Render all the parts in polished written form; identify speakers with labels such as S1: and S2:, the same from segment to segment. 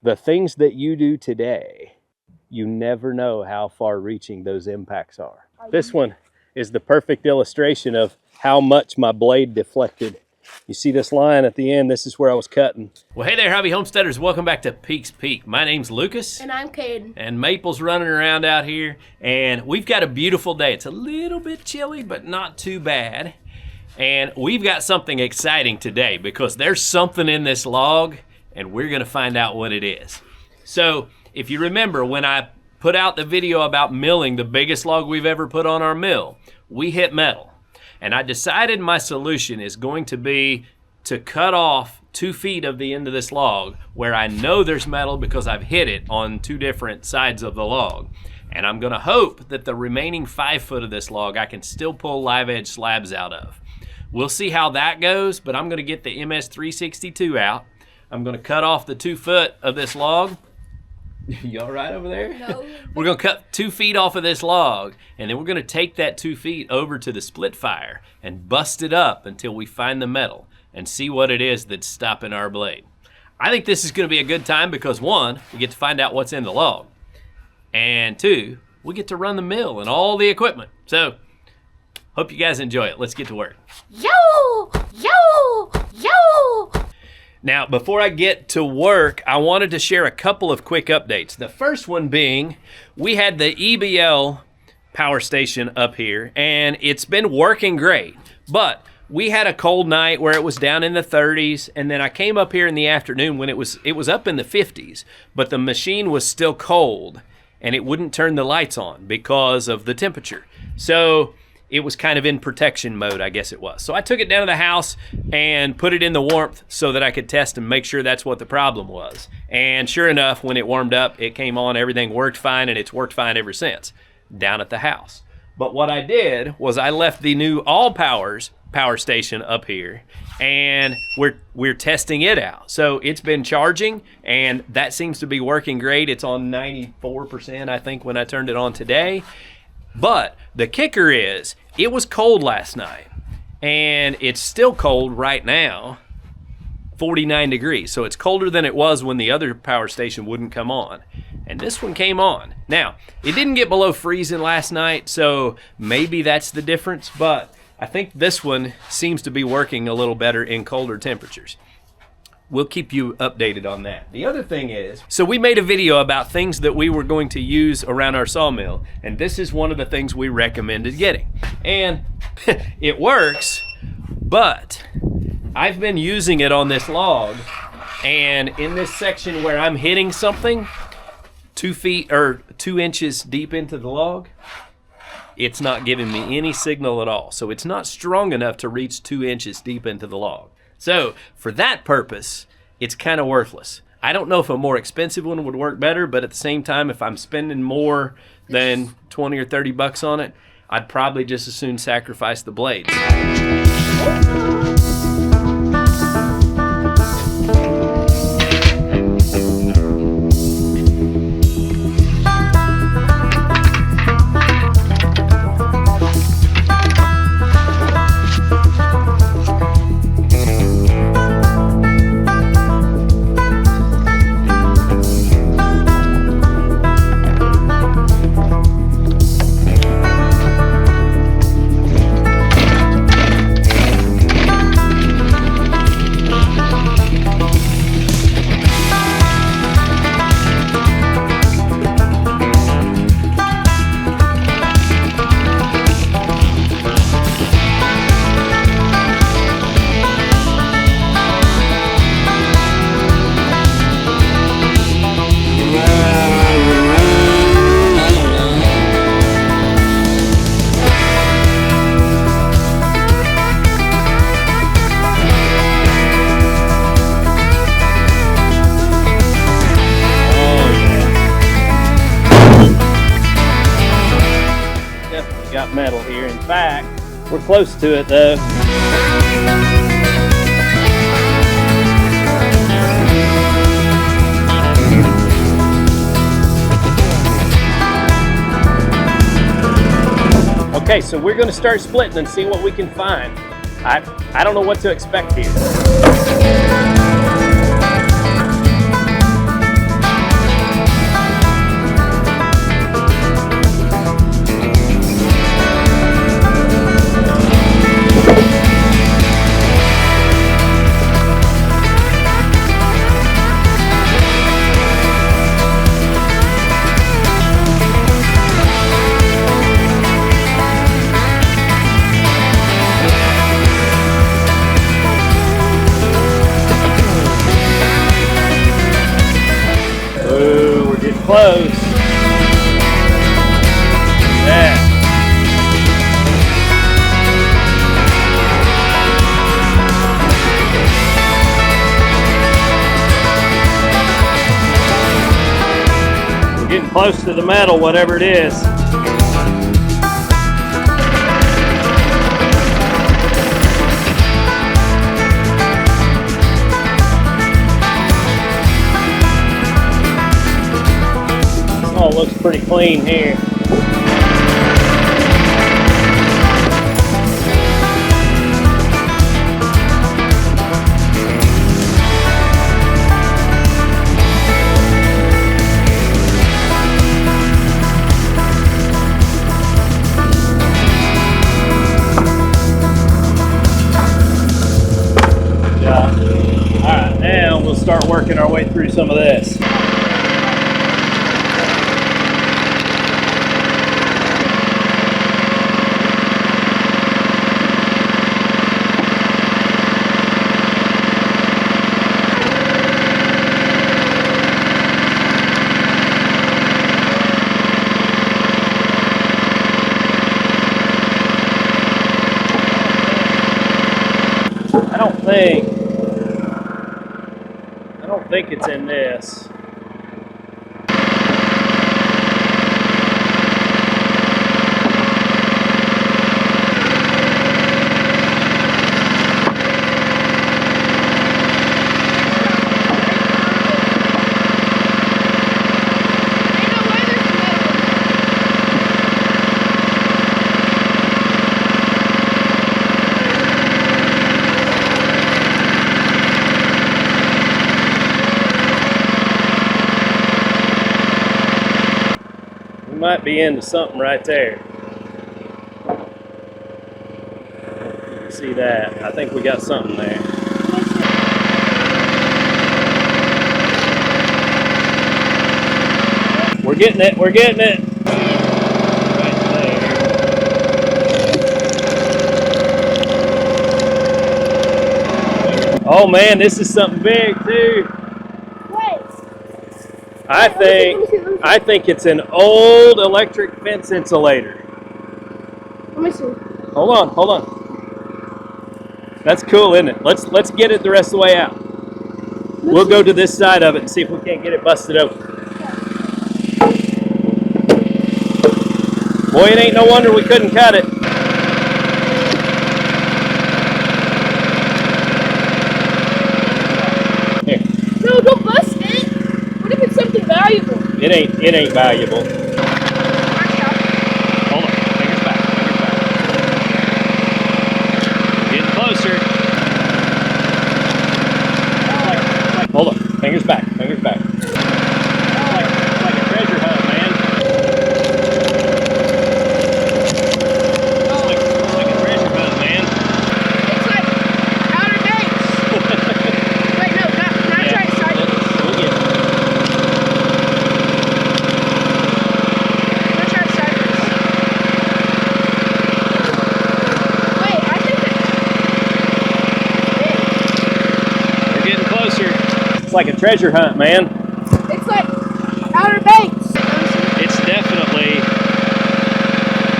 S1: the things that you do today, you never know how far reaching those impacts are. This one is the perfect illustration of how much my blade deflected. You see this line at the end, this is where I was cutting.
S2: Well, hey there, hobby homesteaders. Welcome back to Peaks Peak. My name's Lucas.
S3: And I'm Caden.
S2: And Maple's running around out here, and we've got a beautiful day. It's a little bit chilly, but not too bad. And we've got something exciting today because there's something in this log, and we're gonna find out what it is. So, if you remember, when I put out the video about milling the biggest log we've ever put on our mill, we hit metal. And I decided my solution is going to be to cut off 2 feet of the end of this log where I know there's metal because I've hit it on 2 different sides of the log. And I'm gonna hope that the remaining 5 foot of this log I can still pull live edge slabs out of. We'll see how that goes, but I'm gonna get the MS362 out. I'm gonna cut off the 2 foot of this log. You all right over there?
S3: No.
S2: We're gonna cut 2 feet off of this log, and then we're gonna take that 2 feet over to the split fire and bust it up until we find the metal and see what it is that's stopping our blade. I think this is gonna be a good time because 1, we get to find out what's in the log, and 2, we get to run the mill and all the equipment. So, hope you guys enjoy it. Let's get to work.
S3: Yo! Yo! Yo!
S2: Now, before I get to work, I wanted to share a couple of quick updates. The first one being, we had the EBL power station up here, and it's been working great. But we had a cold night where it was down in the 30s, and then I came up here in the afternoon when it was up in the 50s, but the machine was still cold, and it wouldn't turn the lights on because of the temperature. So it was kind of in protection mode, I guess it was. So I took it down to the house and put it in the warmth so that I could test and make sure that's what the problem was. And sure enough, when it warmed up, it came on, everything worked fine, and it's worked fine ever since, down at the house. But what I did was I left the new All Powers power station up here, and we're testing it out. So it's been charging, and that seems to be working great. It's on 94%, I think, when I turned it on today. But the kicker is, it was cold last night, and it's still cold right now, 49 degrees. So it's colder than it was when the other power station wouldn't come on. And this one came on. Now, it didn't get below freezing last night, so maybe that's the difference, but I think this one seems to be working a little better in colder temperatures. We'll keep you updated on that. The other thing is, so we made a video about things that we were going to use around our sawmill, and this is one of the things we recommended getting. And it works, but I've been using it on this log, and in this section where I'm hitting something 2 feet or 2 inches deep into the log, it's not giving me any signal at all. So it's not strong enough to reach 2 inches deep into the log. So for that purpose, it's kind of worthless. I don't know if a more expensive one would work better, but at the same time, if I'm spending more than 20 or 30 bucks on it, I'd probably just as soon sacrifice the blades. Got metal here. In fact, we're close to it though. Okay, so we're going to start splitting and see what we can find. I don't know what to expect here.
S1: close. Yeah. We're getting close to the metal, whatever it is. Oh, it looks pretty clean here. Alright, now we'll start working our way through some of this. I don't think it's in this. Might be into something right there. You can see that. I think we got something there. We're getting it. We're getting it. Right there. Oh man, this is something big too. I think it's an old electric fence insulator.
S3: Let me see.
S1: Hold on. That's cool, isn't it? Let's get it the rest of the way out. We'll go to this side of it and see if we can't get it busted open. Boy, it ain't no wonder we couldn't cut it. Here.
S3: No, don't bust it. What if it's something valuable?
S1: It ain't valuable. Hold on, fingers back. Getting closer. Hold on, fingers back. It's like a treasure hunt, man. It's like a treasure hunt, man.
S3: It's like Outer Banks. Wait, no, not try it sideways.
S1: We'll get it.
S3: Not try it sideways. Wait, I think
S1: We're getting closer. It's like a treasure hunt, man.
S3: it's like Outer Banks.
S1: It's definitely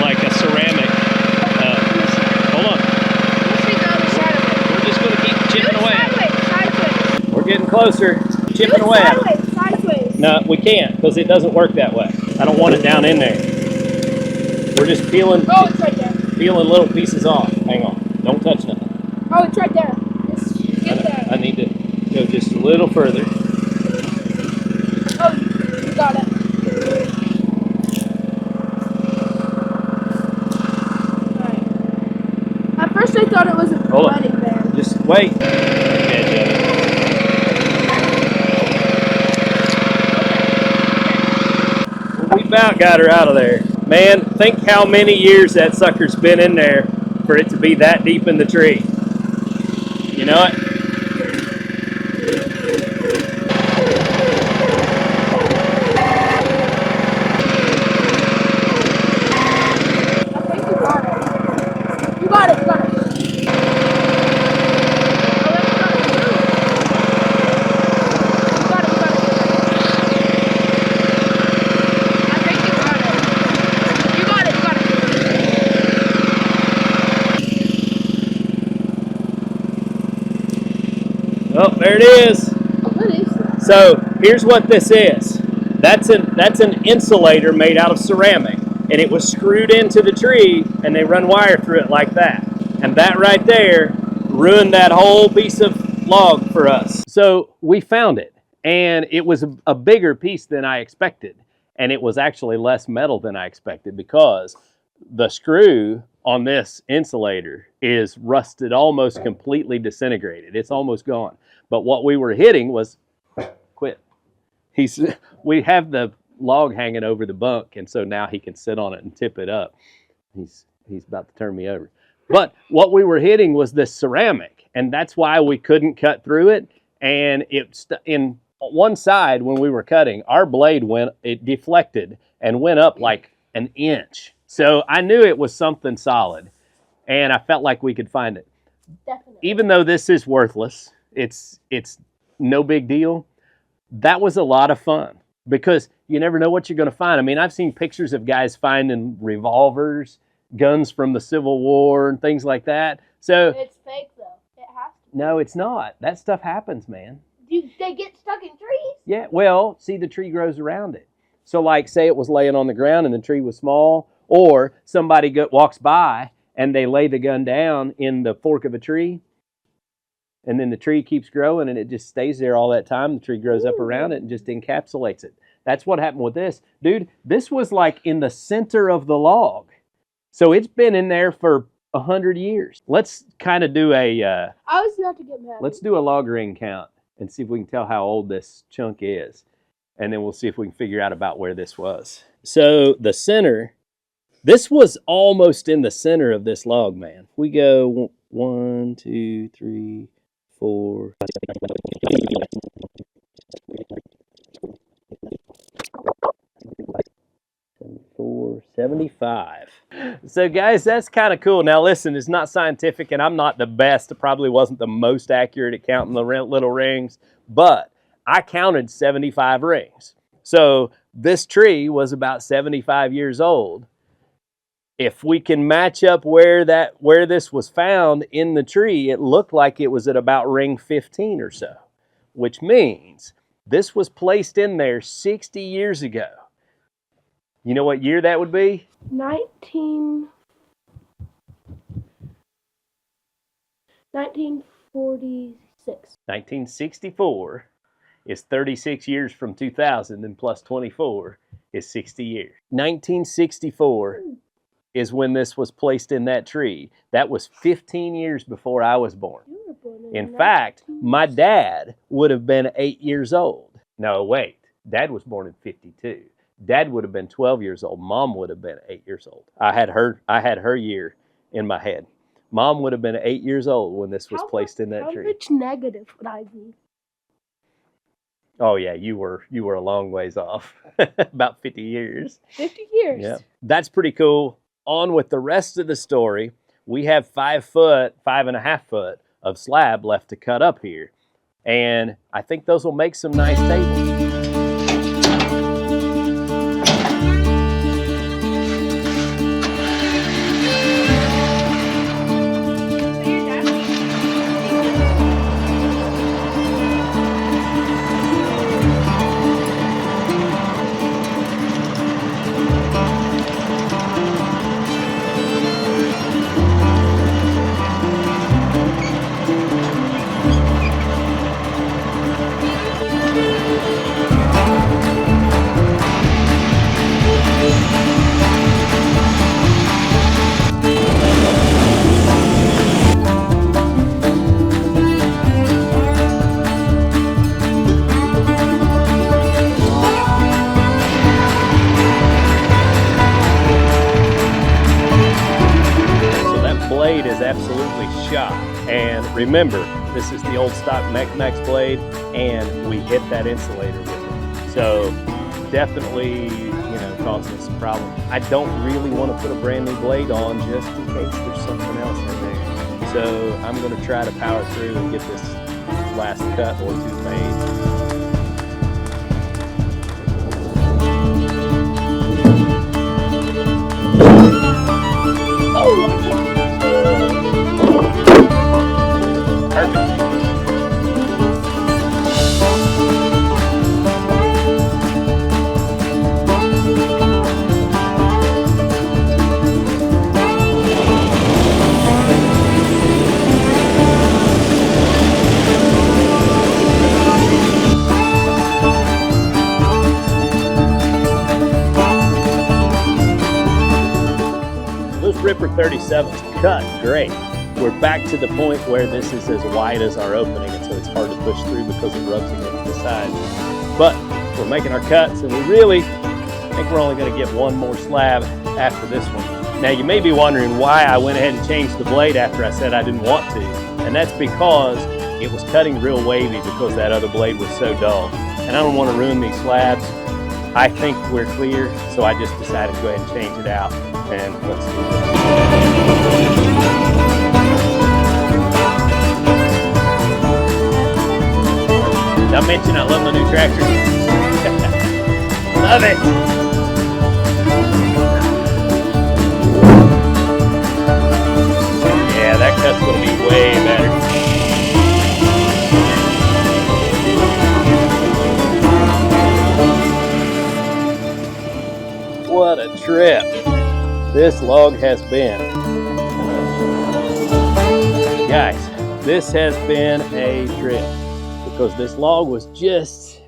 S1: like a ceramic. Hold on.
S3: Let's see the other side of it.
S1: We're just going to keep chipping away.
S3: Sideways.
S1: We're getting closer.
S3: Do
S1: Chipping
S3: it
S1: away.
S3: sideways.
S1: No, we can't because it doesn't work that way. I don't want it down in there. We're just peeling
S3: Oh, it's right there.
S1: little pieces off. Hang on. Don't touch nothing.
S3: Oh, it's right there. Just get
S1: I need to go just a little further.
S3: Oh, you got it. Alright. At first I thought it was a
S1: Hold on.
S3: wedding band.
S1: Just wait. Edge of it. We about got her out of there. Man, think how many years that sucker's been in there for it to be that deep in the tree. You know it?
S3: You got it. Oh, that's not true. You got it.
S1: There it is.
S3: What is that?
S1: So here's what this is. That's an insulator made out of ceramic, and it was screwed into the tree, and they run wire through it like that. And that right there ruined that whole piece of log for us. So we found it, and it was a bigger piece than I expected, and it was actually less metal than I expected because the screw on this insulator is rusted, almost completely disintegrated. It's almost gone. But what we were hitting was, quit. We have the log hanging over the bunk, and so now he can sit on it and tip it up. He's about to turn me over. But what we were hitting was this ceramic, and that's why we couldn't cut through it. And it's in one side when we were cutting, our blade it deflected and went up like an inch. So I knew it was something solid, and I felt like we could find it.
S3: Definitely.
S1: Even though this is worthless, it's no big deal. That was a lot of fun because you never know what you're going to find. I mean, I've seen pictures of guys finding revolvers, guns from the Civil War, and things like that. So
S3: It's fake though. It has to.
S1: no, it's not. That stuff happens, man.
S3: They get stuck in trees.
S1: Yeah, well, see, the tree grows around it. So like, say it was laying on the ground and the tree was small, or somebody walks by and they lay the gun down in the fork of a tree, and then the tree keeps growing and it just stays there all that time. The tree grows up around it and just encapsulates it. That's what happened with this. Dude, this was like in the center of the log. So it's been in there for 100 years. Let's kind of do
S3: I was about to get mad.
S1: let's do a log ring count and see if we can tell how old this chunk is. And then we'll see if we can figure out about where this was. So the center, this was almost in the center of this log, man. We go 1, 2, 3, 4. 75. So guys, that's kind of cool. Now listen, it's not scientific and I'm not the best. I probably wasn't the most accurate at counting the little rings, but I counted 75 rings. So this tree was about 75 years old. If we can match up where this was found in the tree, it looked like it was at about ring 15 or so, which means this was placed in there 60 years ago. You know what year that would be?
S3: 1946.
S1: 1964 is 36 years from 2000, and plus 24 is 60 years. 1964 is when this was placed in that tree. That was 15 years before I was born.
S3: You were born
S1: In fact, my dad would have been 8 years old. No, wait. Dad was born in 52. Dad would have been 12 years old. Mom would have been 8 years old. I had her year in my head. Mom would have been 8 years old when this was placed in that tree.
S3: How much negative would I be?
S1: Oh yeah, you were a long ways off. About 50 years.
S3: 50 years.
S1: Yeah. That's pretty cool. On with the rest of the story. We have 5.5 foot of slab left to cut up here. And I think those will make some nice tables. Absolutely shot. And remember, this is the old stock Max blade, and we hit that insulator with it. So definitely, causing some problems. I don't really want to put a brand new blade on just in case there's something else in there. So I'm going to try to power through and get this last cut or two made. 37's cut great. We're back to the point where this is as wide as our opening, and so it's hard to push through because it rubs against the sides. But we're making our cuts, and we really think we're only going to get one more slab after this one. Now you may be wondering why I went ahead and changed the blade after I said I didn't want to, and that's because it was cutting real wavy because that other blade was so dull. And I don't want to ruin these slabs. I think we're clear, so I just decided to go ahead and change it out, and let's do this. Did I mention I love my new tractor? Love it! Yeah, that cut's gonna be way better. What a trip this log has been. Guys, this has been a trip because this log was just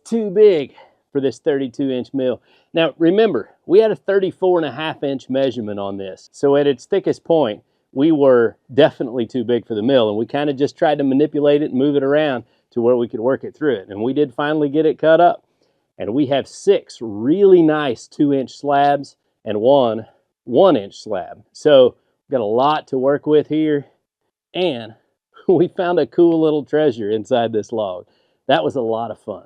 S1: too big for this 32-inch mill. Now remember, we had a 34.5-inch measurement on this. So at its thickest point, we were definitely too big for the mill, and we kind of just tried to manipulate it and move it around to where we could work it through it. And we did finally get it cut up. And we have 6 really nice 2-inch slabs and one 1-inch slab. So we've got a lot to work with here, and we found a cool little treasure inside this log. That was a lot of fun.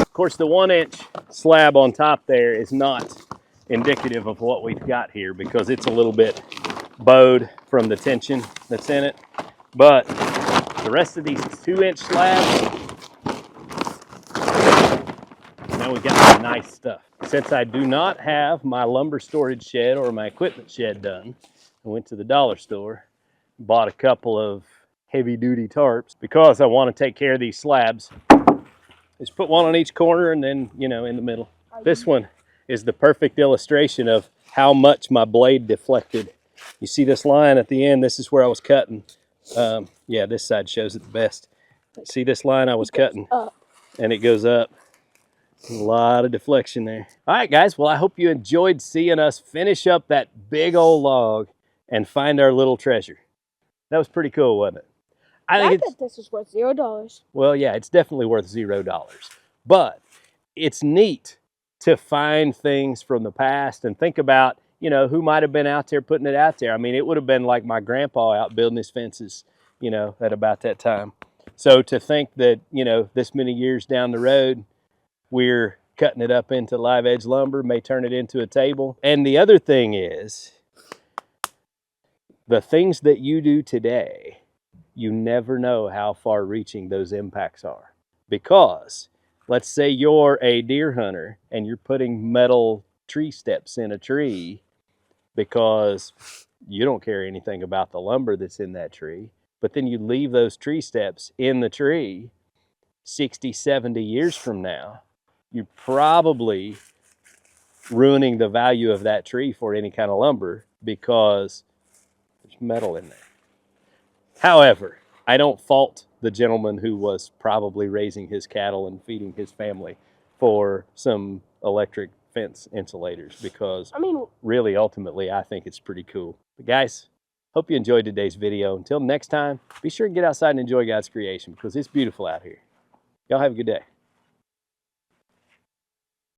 S1: Of course, the 1-inch slab on top there is not indicative of what we've got here because it's a little bit bowed from the tension that's in it. But the rest of these 2-inch slabs, now we've got some nice stuff. Since I do not have my lumber storage shed or my equipment shed done, I went to the dollar store, bought a couple of heavy-duty tarps because I want to take care of these slabs. Just put one on each corner and then, you know, in the middle. This one is the perfect illustration of how much my blade deflected. You see this line at the end, this is where I was cutting. Yeah, this side shows it the best. See this line I was cutting, and it goes up. A lot of deflection there. All right, guys, well, I hope you enjoyed seeing us finish up that big old log and find our little treasure. That was pretty cool, wasn't it?
S3: I bet this is worth $0.
S1: Well, yeah, it's definitely worth $0. But it's neat to find things from the past and think about, you know, who might have been out there putting it out there. I mean, it would have been like my grandpa out building his fences, you know, at about that time. So to think that, you know, this many years down the road, we're cutting it up into live edge lumber, may turn it into a table. And the other thing is, the things that you do today, you never know how far reaching those impacts are. Because let's say you're a deer hunter and you're putting metal tree steps in a tree because you don't care anything about the lumber that's in that tree, but then you leave those tree steps in the tree 60, 70 years from now, you're probably ruining the value of that tree for any kind of lumber because there's metal in there. However, I don't fault the gentleman who was probably raising his cattle and feeding his family for some electric fence insulators because, I mean, really, ultimately, I think it's pretty cool. But guys, hope you enjoyed today's video. Until next time, be sure and get outside and enjoy God's creation because it's beautiful out here. Y'all have a good day.